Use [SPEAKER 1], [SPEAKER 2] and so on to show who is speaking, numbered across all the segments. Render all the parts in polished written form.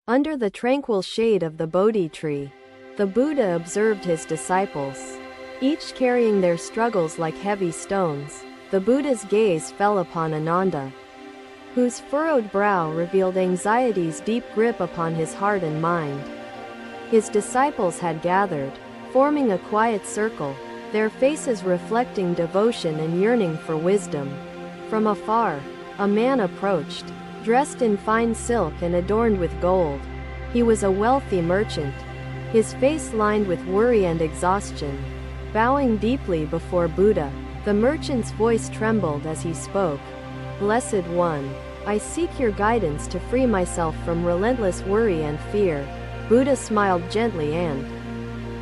[SPEAKER 1] Under the tranquil shade of the Bodhi tree, the Buddha observed his disciples, each carrying their struggles like heavy stones. The Buddha's gaze fell upon Ananda, whose furrowed brow revealed anxiety's deep grip upon his heart and mind. His disciples had gathered, forming a quiet circle, their faces reflecting devotion and yearning for wisdom. From afar, a man approached, dressed in fine silk and adorned with gold. He was a wealthy merchant, his face lined with worry and exhaustion. Bowing deeply before Buddha, the merchant's voice trembled as he spoke. "Blessed One, I seek your guidance to free myself from relentless worry and fear." Buddha smiled gently and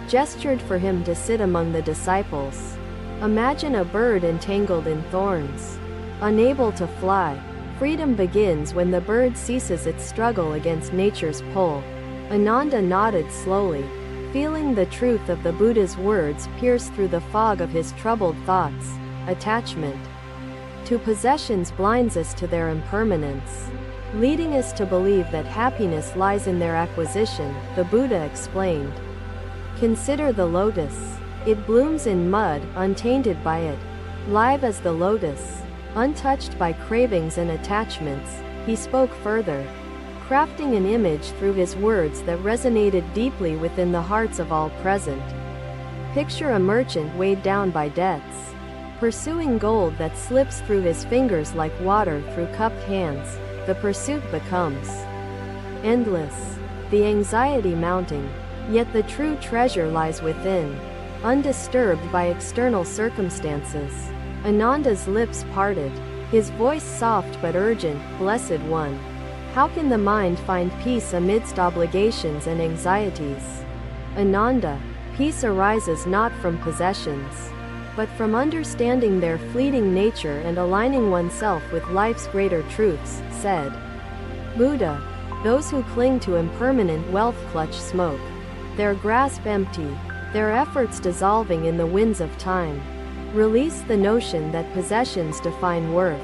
[SPEAKER 1] gestured for him to sit among the disciples. Imagine a bird entangled in thorns, unable to fly. Freedom begins when the bird ceases its struggle against nature's pull. Ananda nodded slowly, feeling the truth of the Buddha's words pierce through the fog of his troubled thoughts. Attachment to possessions blinds us to their impermanence, leading us to believe that happiness lies in their acquisition, the Buddha explained. Consider the lotus. It blooms in mud, untainted by it, live as the lotus, untouched by cravings and attachments. He spoke further, crafting an image through his words that resonated deeply within the hearts of all present. Picture a merchant weighed down by debts, pursuing gold that slips through his fingers like water through cupped hands. The pursuit becomes endless, the anxiety mounting, yet the true treasure lies within, undisturbed by external circumstances. Ananda's lips parted, his voice soft but urgent. "Blessed One, how can the mind find peace amidst obligations and anxieties?" Ananda, peace arises not from possessions, but from understanding their fleeting nature and aligning oneself with life's greater truths, said Buddha. Those who cling to impermanent wealth clutch smoke, their grasp empty, their efforts dissolving in the winds of time. Release the notion that possessions define worth.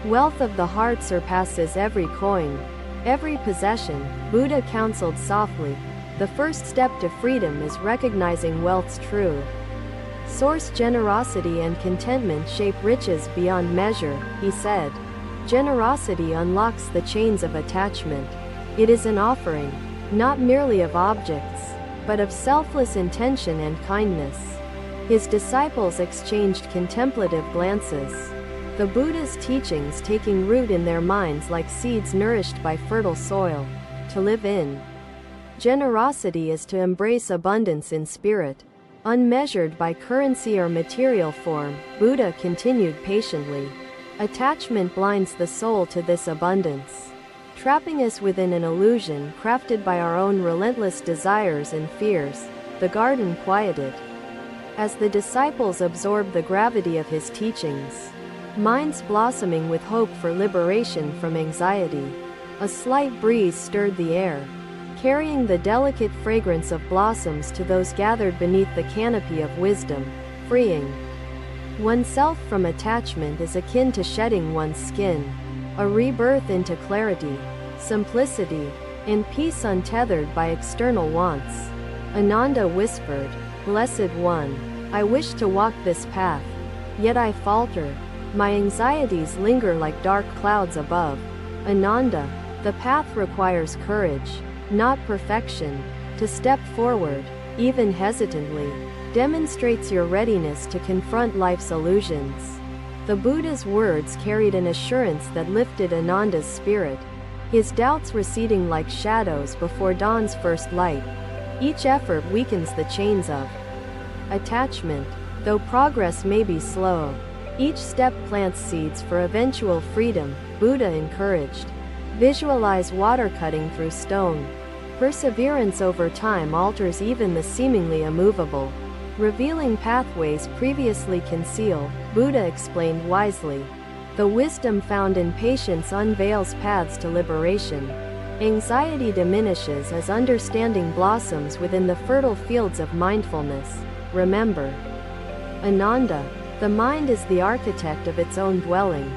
[SPEAKER 1] Wealth of the heart surpasses every coin, every possession. Buddha counseled softly. The first step to freedom is recognizing wealth's true source. Generosity and contentment shape riches beyond measure, he said. Generosity unlocks the chains of attachment. It is an offering, not merely of objects, but of selfless intention and kindness. His disciples exchanged contemplative glances, the Buddha's teachings taking root in their minds like seeds nourished by fertile soil. To live in generosity is to embrace abundance in spirit, unmeasured by currency or material form. Buddha continued patiently. Attachment blinds the soul to this abundance, trapping us within an illusion crafted by our own relentless desires and fears. The garden quieted as the disciples absorbed the gravity of his teachings, minds blossoming with hope for liberation from anxiety. A slight breeze stirred the air, carrying the delicate fragrance of blossoms to those gathered beneath the canopy of wisdom. Freeing oneself from attachment is akin to shedding one's skin, a rebirth into clarity, simplicity, and peace untethered by external wants. Ananda whispered, "Blessed One, I wish to walk this path, yet I falter. My anxieties linger like dark clouds above." Ananda, the path requires courage, not perfection. To step forward, even hesitantly, demonstrates your readiness to confront life's illusions. The Buddha's words carried an assurance that lifted Ananda's spirit, his doubts receding like shadows before dawn's first light. Each effort weakens the chains of attachment, though progress may be slow. Each step plants seeds for eventual freedom. Buddha encouraged. Visualize water cutting through stone. Perseverance over time alters even the seemingly immovable, revealing pathways previously concealed. Buddha explained wisely. The wisdom found in patience unveils paths to liberation. Anxiety diminishes as understanding blossoms within the fertile fields of mindfulness. Remember, Ananda, the mind is the architect of its own dwelling.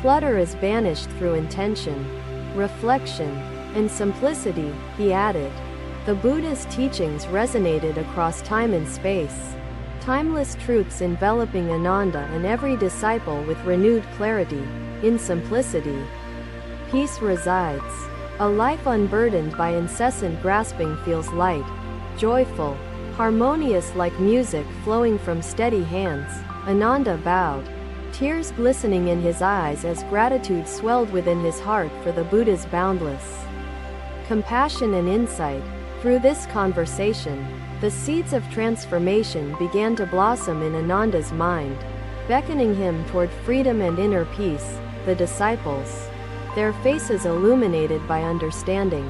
[SPEAKER 1] Clutter is banished through intention, reflection, and simplicity, he added. The Buddha's teachings resonated across time and space. Timeless truths enveloping Ananda and every disciple with renewed clarity. In simplicity, peace resides. A life unburdened by incessant grasping feels light, joyful, harmonious like music flowing from steady hands. Ananda bowed, tears glistening in his eyes as gratitude swelled within his heart for the Buddha's boundless compassion and insight. Through this conversation, the seeds of transformation began to blossom in Ananda's mind, beckoning him toward freedom and inner peace. The disciples, their faces illuminated by understanding,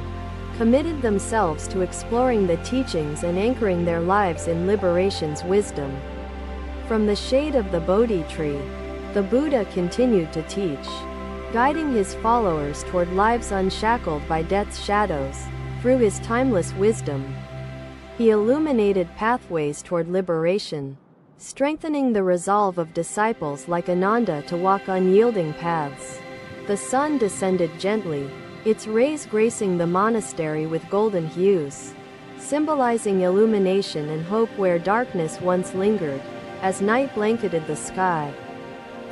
[SPEAKER 1] committed themselves to exploring the teachings and anchoring their lives in liberation's wisdom. From the shade of the Bodhi tree, the Buddha continued to teach, guiding his followers toward lives unshackled by death's shadows. Through his timeless wisdom, he illuminated pathways toward liberation, strengthening the resolve of disciples like Ananda to walk unyielding paths. The sun descended gently, its rays gracing the monastery with golden hues, symbolizing illumination and hope where darkness once lingered. As night blanketed the sky,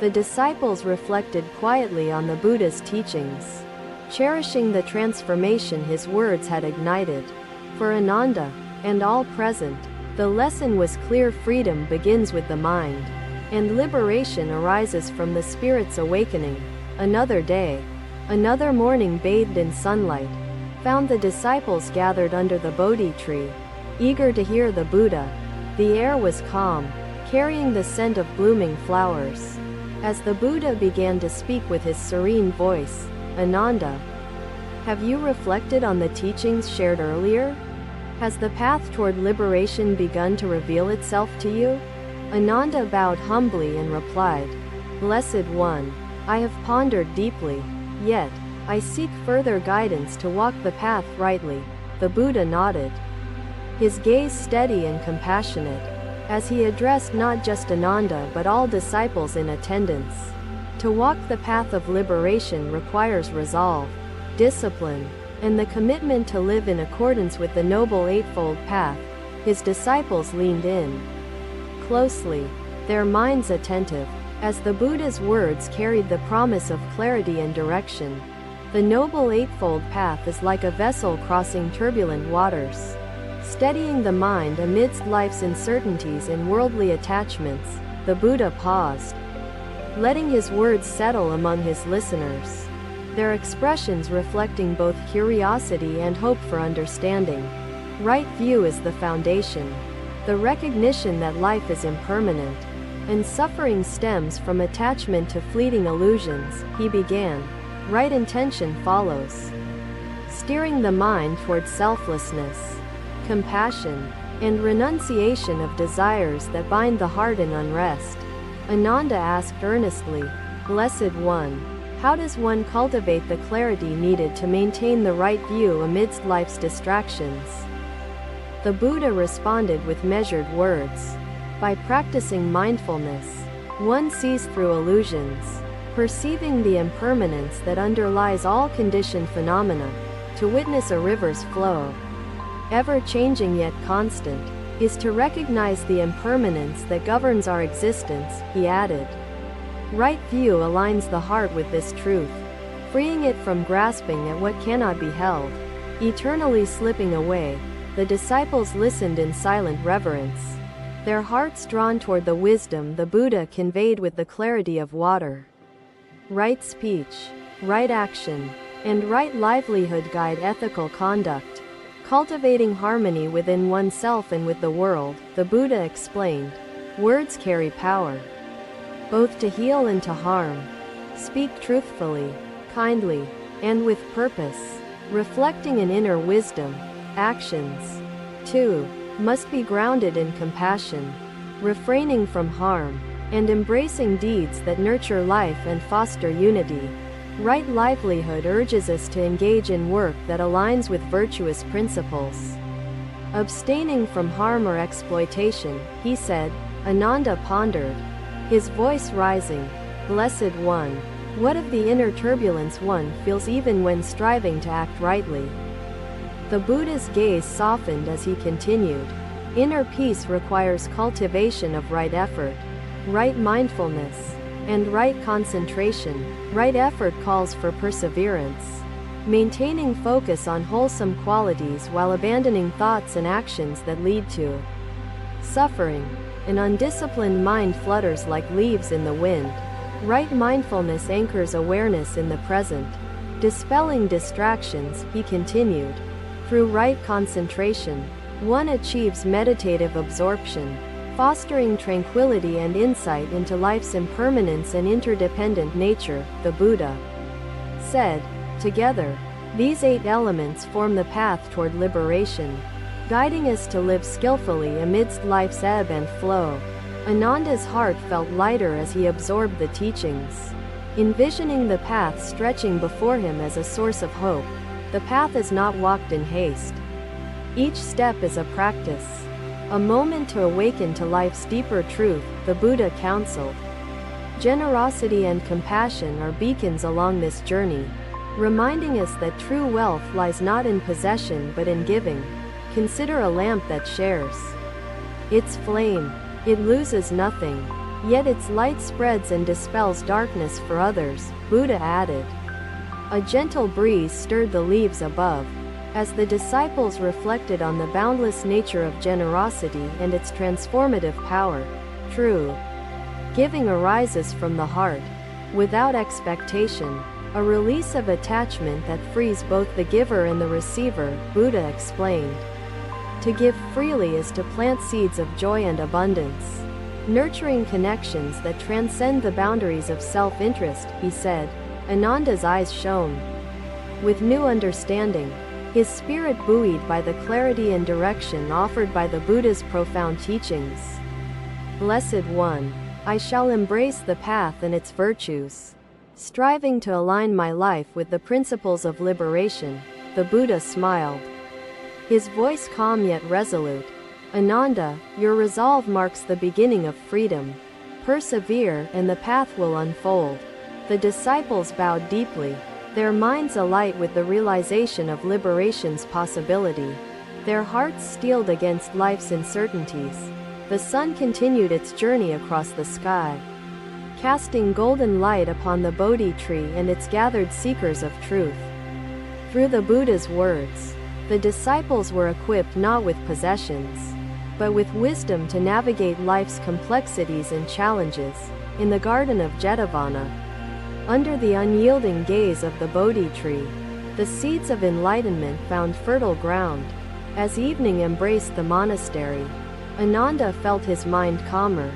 [SPEAKER 1] the disciples reflected quietly on the Buddha's teachings, cherishing the transformation his words had ignited. For Ananda, and all present, the lesson was clear: freedom begins with the mind, and liberation arises from the spirit's awakening. Another day, another morning bathed in sunlight, found the disciples gathered under the Bodhi tree, eager to hear the Buddha. The air was calm, carrying the scent of blooming flowers. As the Buddha began to speak with his serene voice, Ananda, have you reflected on the teachings shared earlier? Has the path toward liberation begun to reveal itself to you? Ananda bowed humbly and replied, Blessed One, I have pondered deeply, yet I seek further guidance to walk the path rightly. The Buddha nodded, his gaze steady and compassionate, as he addressed not just Ananda but all disciples in attendance. To walk the path of liberation requires resolve, discipline, and the commitment to live in accordance with the Noble Eightfold Path. His disciples leaned in closely, their minds attentive, as the Buddha's words carried the promise of clarity and direction. The Noble Eightfold Path is like a vessel crossing turbulent waters, steadying the mind amidst life's uncertainties and worldly attachments. The Buddha paused, letting his words settle among his listeners, their expressions reflecting both curiosity and hope for understanding. Right view is the foundation, the recognition that life is impermanent, and suffering stems from attachment to fleeting illusions. He began. Right intention follows, steering the mind toward selflessness, compassion, and renunciation of desires that bind the heart in unrest. Ananda asked earnestly, Blessed One, how does one cultivate the clarity needed to maintain the right view amidst life's distractions? The Buddha responded with measured words. By practicing mindfulness, one sees through illusions, perceiving the impermanence that underlies all conditioned phenomena. To witness a river's flow, ever-changing yet constant, is to recognize the impermanence that governs our existence, he added. Right view aligns the heart with this truth, freeing it from grasping at what cannot be held, eternally slipping away. The disciples listened in silent reverence, their hearts drawn toward the wisdom the Buddha conveyed with the clarity of water. Right speech, right action, and right livelihood guide ethical conduct, cultivating harmony within oneself and with the world. The Buddha explained, words carry power, both to heal and to harm. Speak truthfully, kindly, and with purpose, reflecting an inner wisdom. Actions, too, must be grounded in compassion, refraining from harm, and embracing deeds that nurture life and foster unity. Right livelihood urges us to engage in work that aligns with virtuous principles, abstaining from harm or exploitation, he said. Ananda pondered, his voice rising, Blessed One, What of the inner turbulence one feels even when striving to act rightly? The Buddha's gaze softened as he continued. Inner peace requires cultivation of right effort, right mindfulness, and right concentration. Right effort calls for perseverance, maintaining focus on wholesome qualities while abandoning thoughts and actions that lead to suffering. An undisciplined mind flutters like leaves in the wind. Right mindfulness anchors awareness in the present, dispelling distractions, he continued. Through right concentration, one achieves meditative absorption, fostering tranquility and insight into life's impermanence and interdependent nature, the Buddha said. Together, these 8 elements form the path toward liberation, guiding us to live skillfully amidst life's ebb and flow. Ananda's heart felt lighter as he absorbed the teachings, envisioning the path stretching before him as a source of hope. The path is not walked in haste. Each step is a practice, a moment to awaken to life's deeper truth, the Buddha counseled. Generosity and compassion are beacons along this journey, reminding us that true wealth lies not in possession but in giving. Consider a lamp that shares its flame. It loses nothing, yet its light spreads and dispels darkness for others, Buddha added. A gentle breeze stirred the leaves above, as the disciples reflected on the boundless nature of generosity and its transformative power. True giving arises from the heart, without expectation, a release of attachment that frees both the giver and the receiver, Buddha explained. To give freely is to plant seeds of joy and abundance, nurturing connections that transcend the boundaries of self-interest, he said. Ananda's eyes shone with new understanding, his spirit buoyed by the clarity and direction offered by the Buddha's profound teachings. Blessed One, I shall embrace the path and its virtues, striving to align my life with the principles of liberation. The Buddha smiled, his voice calm yet resolute. Ananda, your resolve marks the beginning of freedom. Persevere, and the path will unfold. The disciples bowed deeply, their minds alight with the realization of liberation's possibility, their hearts steeled against life's uncertainties. The sun continued its journey across the sky, casting golden light upon the Bodhi tree and its gathered seekers of truth. Through the Buddha's words, the disciples were equipped not with possessions, but with wisdom to navigate life's complexities and challenges. In the garden of Jetavana, under the unyielding gaze of the Bodhi tree, the seeds of enlightenment found fertile ground. As evening embraced the monastery, Ananda felt his mind calmer,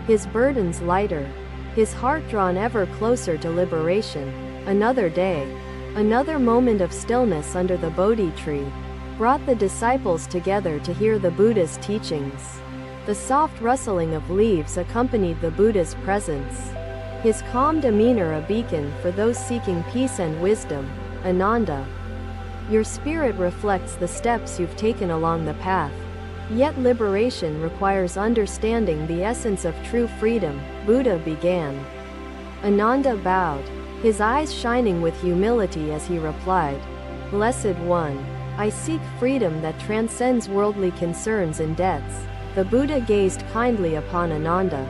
[SPEAKER 1] his burdens lighter, his heart drawn ever closer to liberation. Another day, another moment of stillness under the Bodhi tree, brought the disciples together to hear the Buddha's teachings. The soft rustling of leaves accompanied the Buddha's presence, his calm demeanor a beacon for those seeking peace and wisdom. Ananda, your spirit reflects the steps you've taken along the path. Yet liberation requires understanding the essence of true freedom, Buddha began. Ananda bowed, his eyes shining with humility as he replied, Blessed One, I seek freedom that transcends worldly concerns and debts. The Buddha gazed kindly upon Ananda,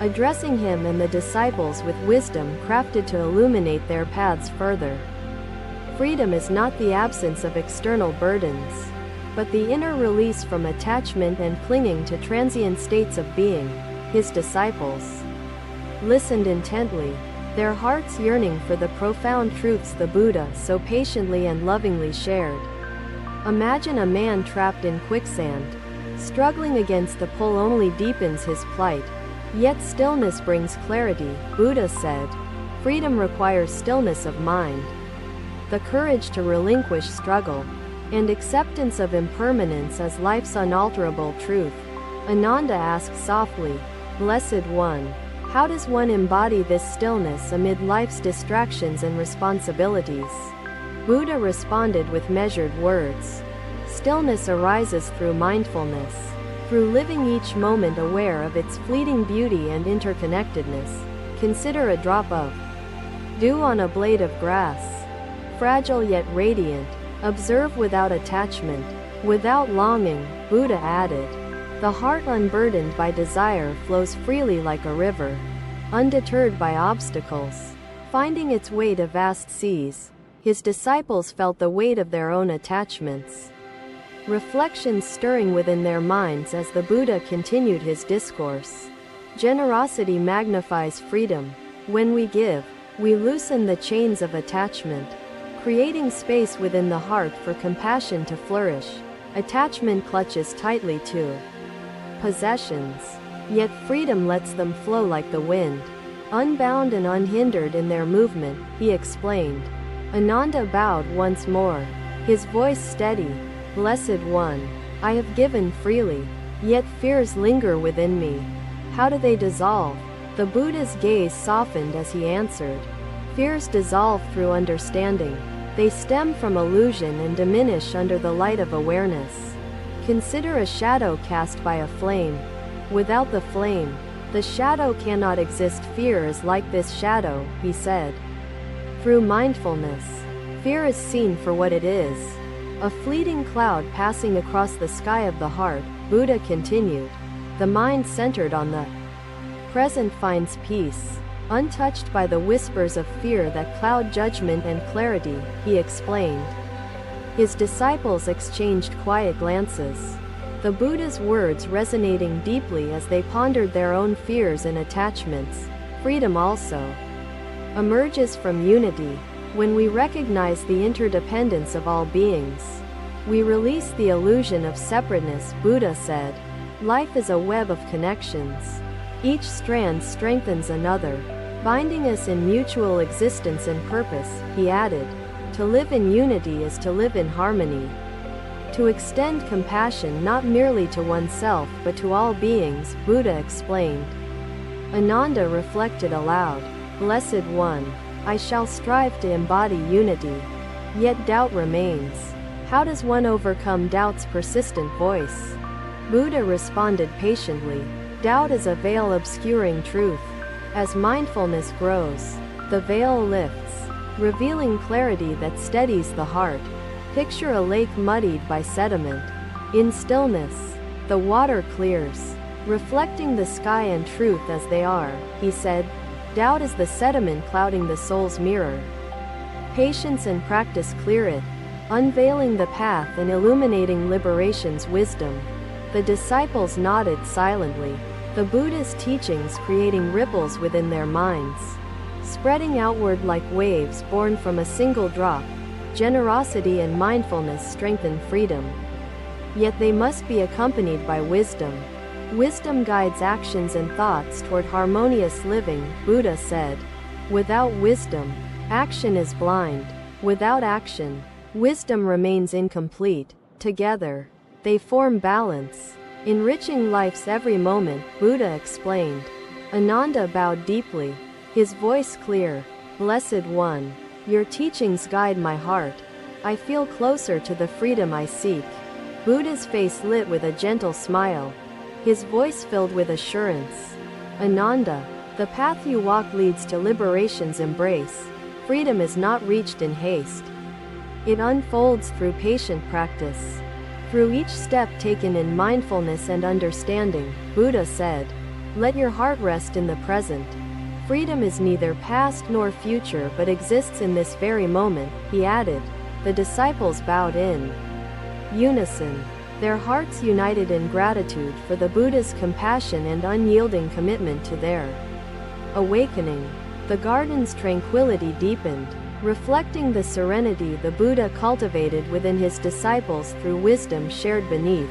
[SPEAKER 1] addressing him and the disciples with wisdom crafted to illuminate their paths further. Freedom is not the absence of external burdens, but the inner release from attachment and clinging to transient states of being. His disciples listened intently, their hearts yearning for the profound truths the Buddha so patiently and lovingly shared. Imagine a man trapped in quicksand. Struggling against the pull only deepens his plight. Yet stillness brings clarity, Buddha said. Freedom requires stillness of mind, the courage to relinquish struggle, and acceptance of impermanence as life's unalterable truth. Ananda asked softly, Blessed One, how does one embody this stillness amid life's distractions and responsibilities? Buddha responded with measured words. Stillness arises through mindfulness, through living each moment aware of its fleeting beauty and interconnectedness. Consider a drop of Dew on a blade of grass. Fragile yet radiant. Observe without attachment, without longing, Buddha added. The heart unburdened by desire flows freely like a river, undeterred by obstacles, finding its way to vast seas. His disciples felt the weight of their own attachments, reflections stirring within their minds as the Buddha continued his discourse. Generosity magnifies freedom. When we give, we loosen the chains of attachment, creating space within the heart for compassion to flourish. Attachment clutches tightly to possessions, yet freedom lets them flow like the wind, unbound and unhindered in their movement, he explained. Ananda bowed once more, his voice steady. Blessed One, I have given freely, yet fears linger within me. How do they dissolve? The Buddha's gaze softened as he answered. Fears dissolve through understanding. They stem from illusion and diminish under the light of awareness. Consider a shadow cast by a flame. Without the flame, the shadow cannot exist. Fear is like this shadow, he said. Through mindfulness, fear is seen for what it is. A fleeting cloud passing across the sky of the heart, Buddha continued. The mind centered on the present finds peace, untouched by the whispers of fear that cloud judgment and clarity, he explained. His disciples exchanged quiet glances, the Buddha's words resonating deeply as they pondered their own fears and attachments. Freedom also emerges from unity. When we recognize the interdependence of all beings, we release the illusion of separateness, Buddha said. Life is a web of connections. Each strand strengthens another, binding us in mutual existence and purpose, he added. To live in unity is to live in harmony. To extend compassion not merely to oneself but to all beings, Buddha explained. Ananda reflected aloud. Blessed One, I shall strive to embody unity. Yet doubt remains. How does one overcome doubt's persistent voice? Buddha responded patiently. Doubt is a veil obscuring truth. As mindfulness grows, the veil lifts, revealing clarity that steadies the heart. Picture a lake muddied by sediment. In stillness, the water clears, reflecting the sky and truth as they are, he said. Doubt is the sediment clouding the soul's mirror. Patience and practice clear it, unveiling the path and illuminating liberation's wisdom. The disciples nodded silently, the Buddha's teachings creating ripples within their minds, spreading outward like waves born from a single drop. Generosity and mindfulness strengthen freedom. Yet they must be accompanied by wisdom. Wisdom guides actions and thoughts toward harmonious living, Buddha said. Without wisdom, action is blind. Without action, wisdom remains incomplete. Together, they form balance, enriching life's every moment, Buddha explained. Ananda bowed deeply, his voice clear. Blessed One, your teachings guide my heart. I feel closer to the freedom I seek. Buddha's face lit with a gentle smile, his voice filled with assurance. Ananda, the path you walk leads to liberation's embrace. Freedom is not reached in haste. It unfolds through patient practice. Through each step taken in mindfulness and understanding, Buddha said. Let your heart rest in the present. Freedom is neither past nor future but exists in this very moment, he added. The disciples bowed in unison, their hearts united in gratitude for the Buddha's compassion and unyielding commitment to their awakening. The garden's tranquility deepened, reflecting the serenity the Buddha cultivated within his disciples through wisdom shared beneath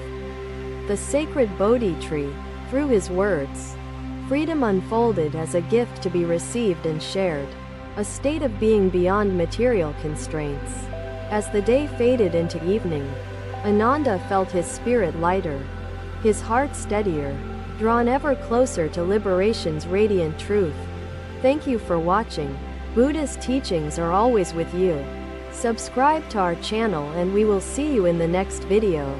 [SPEAKER 1] the sacred Bodhi tree. Through his words, freedom unfolded as a gift to be received and shared, a state of being beyond material constraints. As the day faded into evening, Ananda felt his spirit lighter, his heart steadier, drawn ever closer to liberation's radiant truth. Thank you for watching. Buddha's teachings are always with you. Subscribe to our channel and we will see you in the next video.